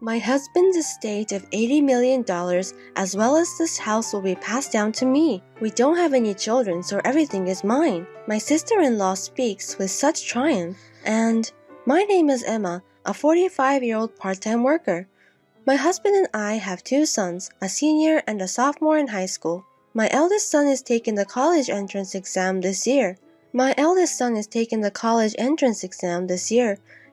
My husband's estate of $80 million as well as this house will be passed down to me. We don't have any children, so everything is mine. My sister-in-law speaks with such triumph. And my name is Emma, a 45-year-old part-time worker. My husband and I have two sons, a senior and a sophomore in high school. My eldest son is taking the college entrance exam this year.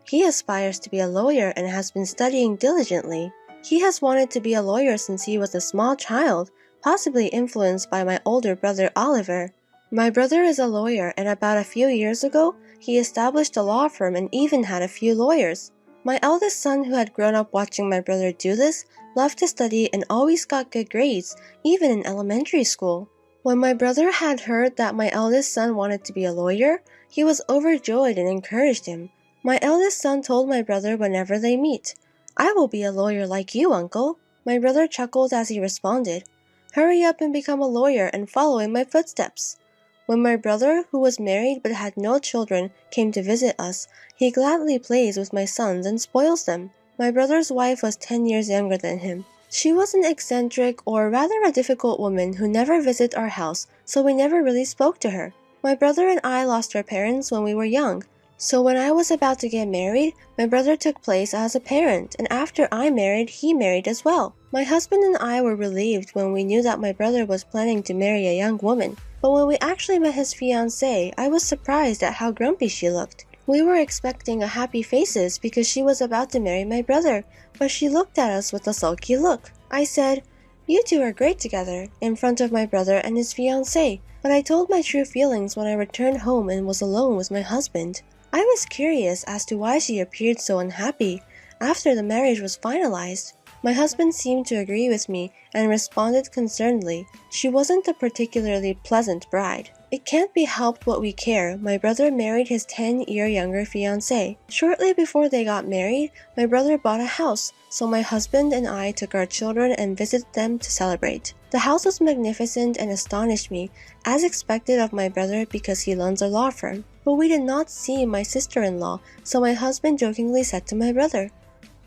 He aspires to be a lawyer and has been studying diligently. He has wanted to be a lawyer since he was a small child, possibly influenced by my older brother Oliver. My brother is a lawyer, and about a few years ago, he established a law firm and even had a few lawyers. My eldest son, who had grown up watching my brother do this, loved to study and always got good grades, even in elementary school. When my brother had heard that my eldest son wanted to be a lawyer, he was overjoyed and encouraged him. My eldest son told my brother whenever they meet, "I will be a lawyer like you, uncle." My brother chuckled as he responded, "Hurry up and become a lawyer and follow in my footsteps." When my brother, who was married but had no children, came to visit us, he gladly plays with my sons and spoils them. My brother's wife was 10 years younger than him. She was an eccentric, or rather a difficult woman who never visited our house, so we never really spoke to her. My brother and I lost our parents when we were young. So when I was about to get married, my brother took place as a parent, and after I married, he married as well. My husband and I were relieved when we knew that my brother was planning to marry a young woman. But when we actually met his fiancée, I was surprised at how grumpy she looked. We were expecting a happy faces because she was about to marry my brother, but she looked at us with a sulky look. I said, "You two are great together," in front of my brother and his fiancée, but I told my true feelings when I returned home and was alone with my husband. I was curious as to why she appeared so unhappy after the marriage was finalized. My husband seemed to agree with me and responded concernedly. She wasn't a particularly pleasant bride. It can't be helped what we care. My brother married his 10-year younger fiancée. Shortly before they got married, my brother bought a house, so my husband and I took our children and visited them to celebrate. The house was magnificent and astonished me, as expected of my brother because he runs a law firm. But we did not see my sister-in-law, so my husband jokingly said to my brother,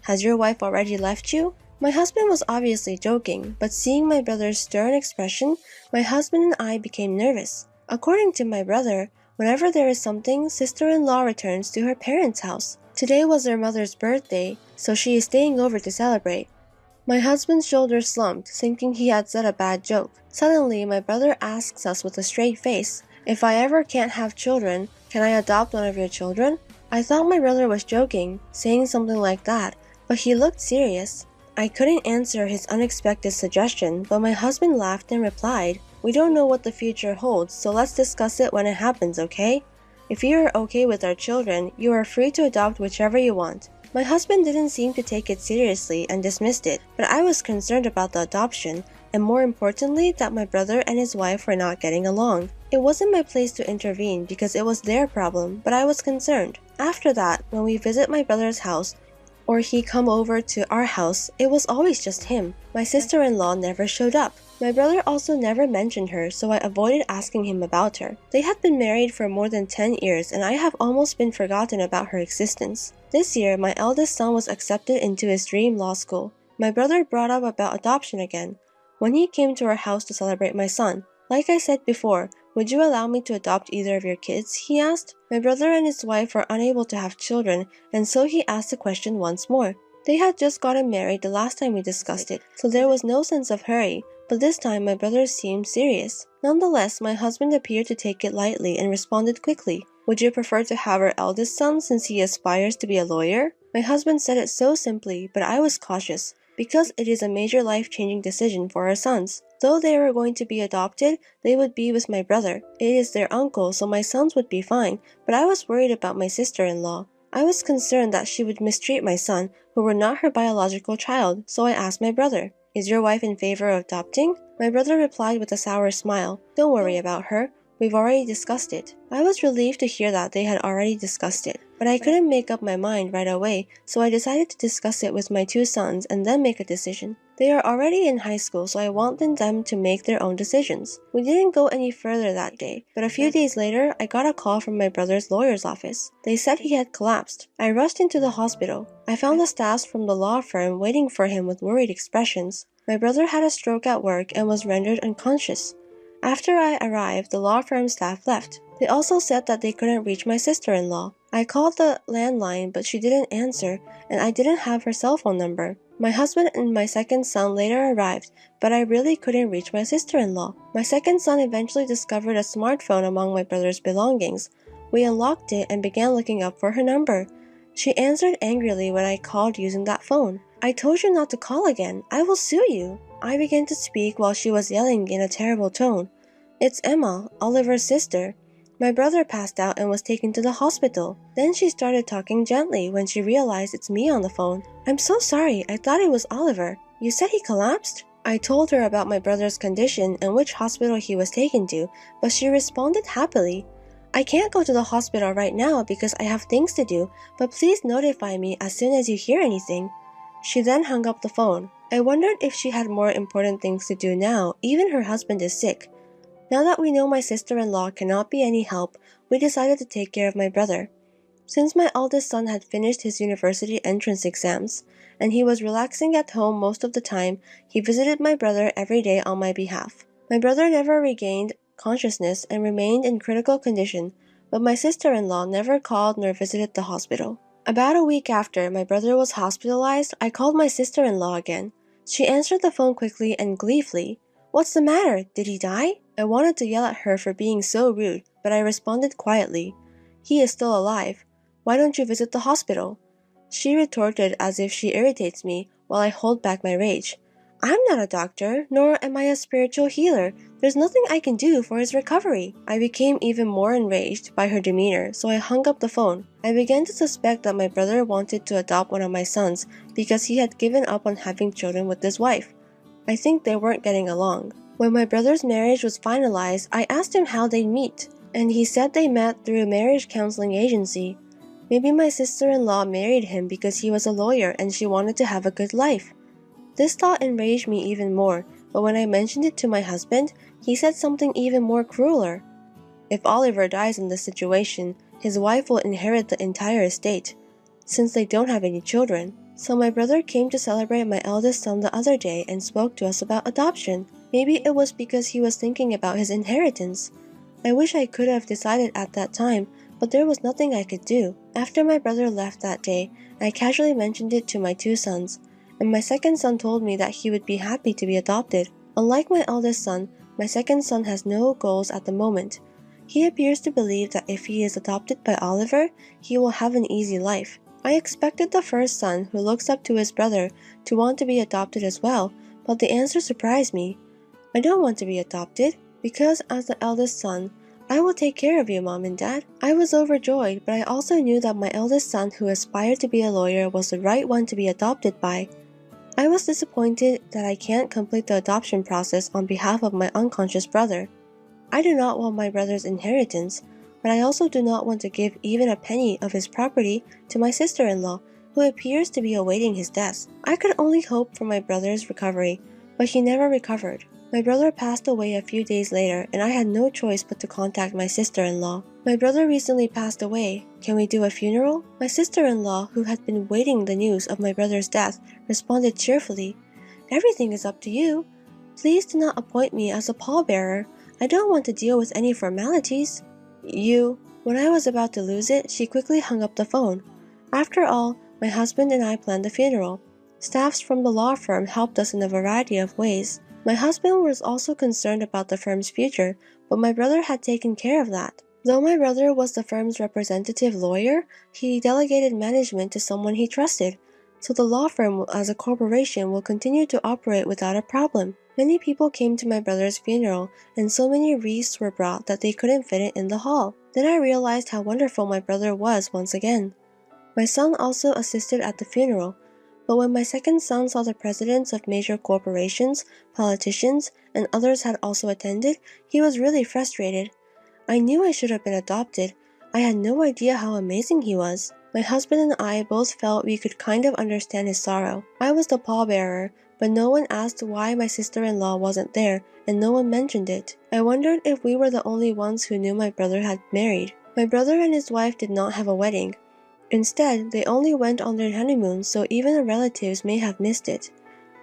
"Has your wife already left you?" My husband was obviously joking, but seeing my brother's stern expression, my husband and I became nervous. According to my brother, whenever there is something, sister-in-law returns to her parents' house. Today was their mother's birthday, so she is staying over to celebrate. My husband's shoulders slumped, thinking he had said a bad joke. Suddenly, my brother asks us with a straight face, "If I ever can't have children, can I adopt one of your children?" I thought my brother was joking, saying something like that, but he looked serious. I couldn't answer his unexpected suggestion, but my husband laughed and replied, "We don't know what the future holds, so let's discuss it when it happens, okay? If you are okay with our children, you are free to adopt whichever you want." My husband didn't seem to take it seriously and dismissed it, but I was concerned about the adoption, and more importantly, that my brother and his wife were not getting along. It wasn't my place to intervene because it was their problem, but I was concerned. After that, when we visit my brother's house, or he come over to our house, it was always just him. My sister-in-law never showed up. My brother also never mentioned her, so I avoided asking him about her. They had been married for more than 10 years, and I have almost been forgotten about her existence. This year, my eldest son was accepted into his dream law school. My brother brought up about adoption again, when he came to our house to celebrate my son. Like I said before, "Would you allow me to adopt either of your kids?" he asked. My brother and his wife were unable to have children, and so he asked the question once more. They had just gotten married the last time we discussed it, so there was no sense of hurry, but this time my brother seemed serious. Nonetheless, my husband appeared to take it lightly and responded quickly, "Would you prefer to have our eldest son since he aspires to be a lawyer?" My husband said it so simply, but I was cautious, because it is a major life-changing decision for our sons. Though they were going to be adopted, they would be with my brother. It is their uncle, so my sons would be fine, but I was worried about my sister-in-law. I was concerned that she would mistreat my son, who were not her biological child, so I asked my brother, "Is your wife in favor of adopting?" My brother replied with a sour smile, "Don't worry about her. We've already discussed it." I was relieved to hear that they had already discussed it. but I couldn't make up my mind right away, so I decided to discuss it with my two sons and then make a decision. They are already in high school, so I wanted them to make their own decisions. We didn't go any further that day, but a few days later, I got a call from my brother's lawyer's office. They said he had collapsed. I rushed into the hospital. I found the staff from the law firm waiting for him with worried expressions. My brother had a stroke at work and was rendered unconscious. After I arrived, the law firm staff left. They also said that they couldn't reach my sister-in-law. I called the landline, but she didn't answer, and I didn't have her cell phone number. My husband and my second son later arrived, but I really couldn't reach my sister-in-law. My second son eventually discovered a smartphone among my brother's belongings. We unlocked it and began looking up for her number. She answered angrily when I called using that phone. "I told you not to call again. I will sue you." I began to speak while she was yelling in a terrible tone. "It's Emma, Oliver's sister. My brother passed out and was taken to the hospital." Then she started talking gently when she realized it's me on the phone. "I'm so sorry, I thought it was Oliver. You said he collapsed?" I told her about my brother's condition and which hospital he was taken to, but she responded happily. "I can't go to the hospital right now because I have things to do, but please notify me as soon as you hear anything." She then hung up the phone. I wondered if she had more important things to do now, even her husband is sick. Now that we know my sister-in-law cannot be any help, we decided to take care of my brother. Since my eldest son had finished his university entrance exams, and he was relaxing at home most of the time, he visited my brother every day on my behalf. My brother never regained consciousness and remained in critical condition, but my sister-in-law never called nor visited the hospital. About a week after my brother was hospitalized, I called my sister-in-law again. She answered the phone quickly and gleefully. "What's the matter? Did he die?" I wanted to yell at her for being so rude, but I responded quietly. "He is still alive. Why don't you visit the hospital?" She retorted as if she irritates me while I hold back my rage. "I'm not a doctor, nor am I a spiritual healer. There's nothing I can do for his recovery." I became even more enraged by her demeanor, so I hung up the phone. I began to suspect that my brother wanted to adopt one of my sons because he had given up on having children with his wife. I think they weren't getting along. When my brother's marriage was finalized, I asked him how they'd meet, and he said they met through a marriage counseling agency. Maybe my sister-in-law married him because he was a lawyer and she wanted to have a good life. This thought enraged me even more, but when I mentioned it to my husband, he said something even more crueler. If Oliver dies in this situation, his wife will inherit the entire estate, since they don't have any children. So my brother came to celebrate my eldest son the other day and spoke to us about adoption. Maybe it was because he was thinking about his inheritance. I wish I could have decided at that time, but there was nothing I could do. After my brother left that day, I casually mentioned it to my two sons, and my second son told me that he would be happy to be adopted. Unlike my eldest son, my second son has no goals at the moment. He appears to believe that if he is adopted by Oliver, he will have an easy life. I expected the first son, who looks up to his brother, to want to be adopted as well, but the answer surprised me. "I don't want to be adopted, because as the eldest son, I will take care of you, Mom and Dad." I was overjoyed, but I also knew that my eldest son, who aspired to be a lawyer, was the right one to be adopted by. I was disappointed that I can't complete the adoption process on behalf of my unconscious brother. I do not want my brother's inheritance, but I also do not want to give even a penny of his property to my sister-in-law, who appears to be awaiting his death. I could only hope for my brother's recovery, but he never recovered. My brother passed away a few days later, and I had no choice but to contact my sister-in-law. "My brother recently passed away. Can we do a funeral?" My sister-in-law, who had been waiting the news of my brother's death, responded cheerfully. "Everything is up to you. Please do not appoint me as a pallbearer. I don't want to deal with any formalities." When I was about to lose it, she quickly hung up the phone. After all, my husband and I planned the funeral. Staffs from the law firm helped us in a variety of ways. My husband was also concerned about the firm's future, but my brother had taken care of that. Though my brother was the firm's representative lawyer, he delegated management to someone he trusted, so the law firm as a corporation will continue to operate without a problem. Many people came to my brother's funeral, and so many wreaths were brought that they couldn't fit it in the hall. Then I realized how wonderful my brother was once again. My son also assisted at the funeral, but when my second son saw the presidents of major corporations, politicians, and others had also attended, he was really frustrated. I knew I should have been adopted. I had no idea how amazing he was. My husband and I both felt we could kind of understand his sorrow. I was the pallbearer, but no one asked why my sister-in-law wasn't there, and no one mentioned it. I wondered if we were the only ones who knew my brother had married. My brother and his wife did not have a wedding. Instead, they only went on their honeymoon, so even the relatives may have missed it.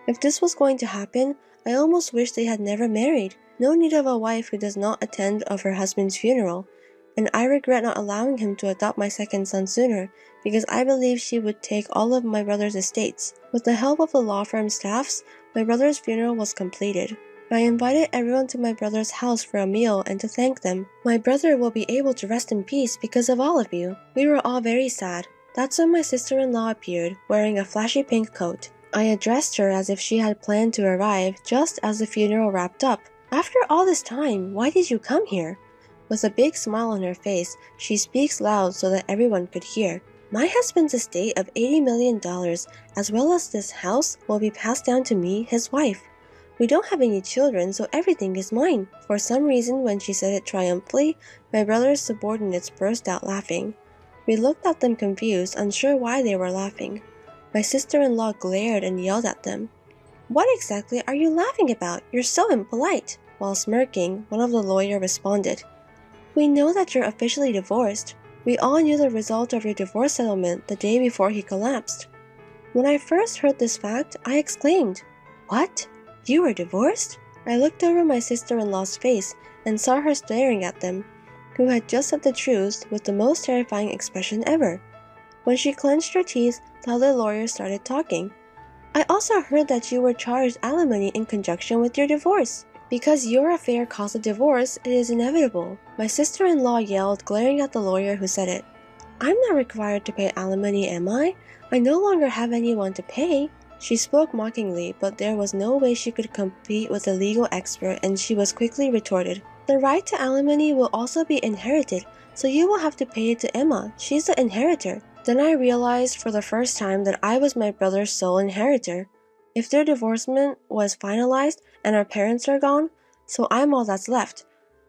If this was going to happen, I almost wish they had never married. No need of a wife who does not attend of her husband's funeral. And I regret not allowing him to adopt my second son sooner, because I believe she would take all of my brother's estates. With the help of the law firm staffs, my brother's funeral was completed. I invited everyone to my brother's house for a meal and to thank them. My brother will be able to rest in peace because of all of you. We were all very sad. That's when my sister-in-law appeared, wearing a flashy pink coat. I addressed her as if she had planned to arrive just as the funeral wrapped up. After all this time, why did you come here? With a big smile on her face, she speaks loud so that everyone could hear. My husband's estate of $80 million, as well as this house, will be passed down to me, his wife. We don't have any children, so everything is mine. For some reason, when she said it triumphantly, my brother's subordinates burst out laughing. We looked at them confused, unsure why they were laughing. My sister-in-law glared and yelled at them. What exactly are you laughing about? You're so impolite. While smirking, one of the lawyers responded. We know that you're officially divorced. We all knew the result of your divorce settlement the day before he collapsed. When I first heard this fact, I exclaimed, What? You were divorced? I looked over my sister-in-law's face and saw her staring at them, who had just said the truth with the most terrifying expression ever. When she clenched her teeth, the other lawyer started talking. I also heard that you were charged alimony in conjunction with your divorce. Because your affair caused a divorce, it is inevitable. My sister-in-law yelled, glaring at the lawyer who said it. I'm not required to pay alimony, am I? I no longer have anyone to pay. She spoke mockingly, but there was no way she could compete with a legal expert, and she was quickly retorted. The right to alimony will also be inherited, so you will have to pay it to Emma. She's the inheritor. Then I realized for the first time that I was my brother's sole inheritor. If their divorcement was finalized and our parents are gone, so I'm all that's left.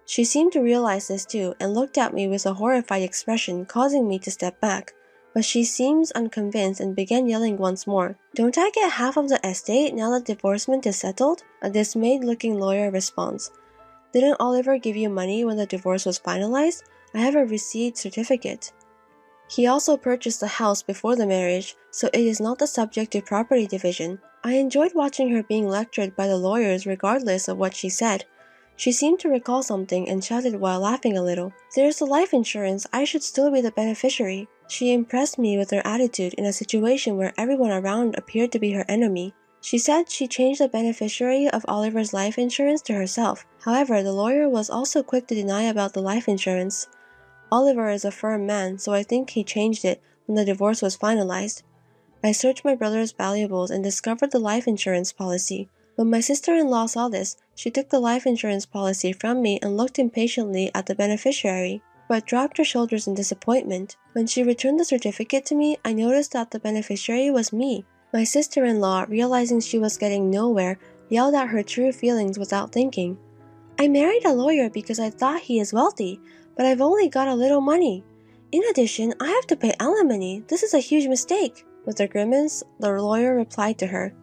She seemed to realize this too and looked at me with a horrified expression, causing me to step back. But she seems unconvinced and began yelling once more. Don't I get half of the estate now that divorcement is settled? A dismayed-looking lawyer responds. Didn't Oliver give you money when the divorce was finalized? I have a receipt certificate. He also purchased the house before the marriage, so it is not the subject to property division. I enjoyed watching her being lectured by the lawyers regardless of what she said. She seemed to recall something and shouted while laughing a little. There's the life insurance, I should still be the beneficiary. She impressed me with her attitude in a situation where everyone around appeared to be her enemy. She said she changed the beneficiary of Oliver's life insurance to herself. However, the lawyer was also quick to deny about the life insurance. Oliver is a firm man, so I think he changed it when the divorce was finalized. I searched my brother's valuables and discovered the life insurance policy. When my sister-in-law saw this, she took the life insurance policy from me and looked impatiently at the beneficiary, but dropped her shoulders in disappointment. When she returned the certificate to me, I noticed that the beneficiary was me. My sister-in-law, realizing she was getting nowhere, yelled out her true feelings without thinking. I married a lawyer because I thought he is wealthy, but I've only got a little money. In addition, I have to pay alimony. This is a huge mistake. With a grimace, the lawyer replied to her.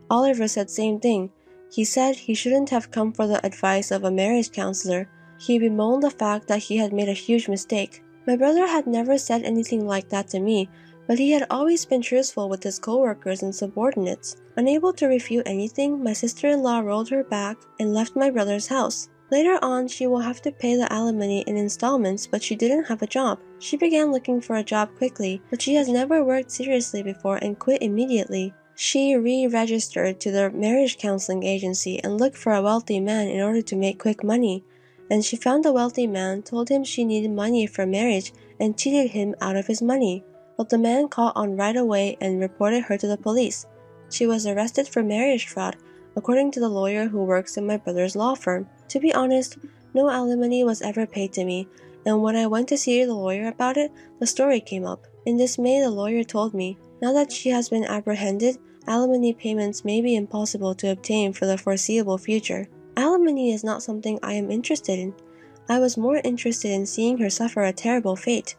Oliver said same thing. He said he shouldn't have come for the advice of a marriage counselor. He bemoaned the fact that he had made a huge mistake. My brother had never said anything like that to me, but he had always been truthful with his co-workers and subordinates. Unable to refute anything, my sister-in-law rolled her back and left my brother's house. Later on, she will have to pay the alimony in installments, but she didn't have a job. She began looking for a job quickly, but she has never worked seriously before and quit immediately. She re-registered to the marriage counseling agency and looked for a wealthy man in order to make quick money. And she found a wealthy man, told him she needed money for marriage, and cheated him out of his money. But the man caught on right away and reported her to the police. She was arrested for marriage fraud, according to the lawyer who works in my brother's law firm. To be honest, no alimony was ever paid to me, and when I went to see the lawyer about it, the story came up. In dismay, the lawyer told me, now that she has been apprehended, alimony payments may be impossible to obtain for the foreseeable future. Alimony is not something I am interested in. I was more interested in seeing her suffer a terrible fate.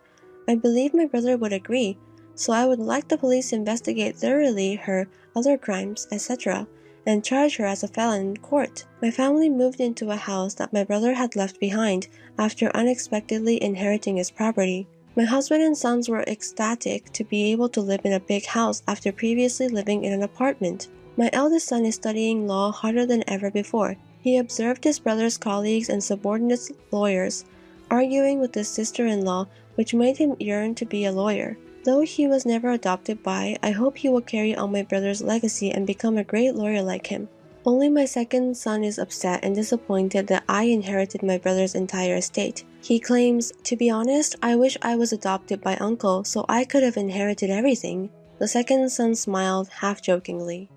I believe my brother would agree, so I would like the police to investigate thoroughly her other crimes, etc., and charge her as a felon in court. My family moved into a house that my brother had left behind after unexpectedly inheriting his property. My husband and sons were ecstatic to be able to live in a big house after previously living in an apartment. My eldest son is studying law harder than ever before. He observed his brother's colleagues and subordinate lawyers arguing with his sister-in-law, which made him yearn to be a lawyer. Though he was never adopted by, I hope he will carry on my brother's legacy and become a great lawyer like him. Only my second son is upset and disappointed that I inherited my brother's entire estate. He claims, "To be honest, I wish I was adopted by uncle so I could have inherited everything." The second son smiled half-jokingly.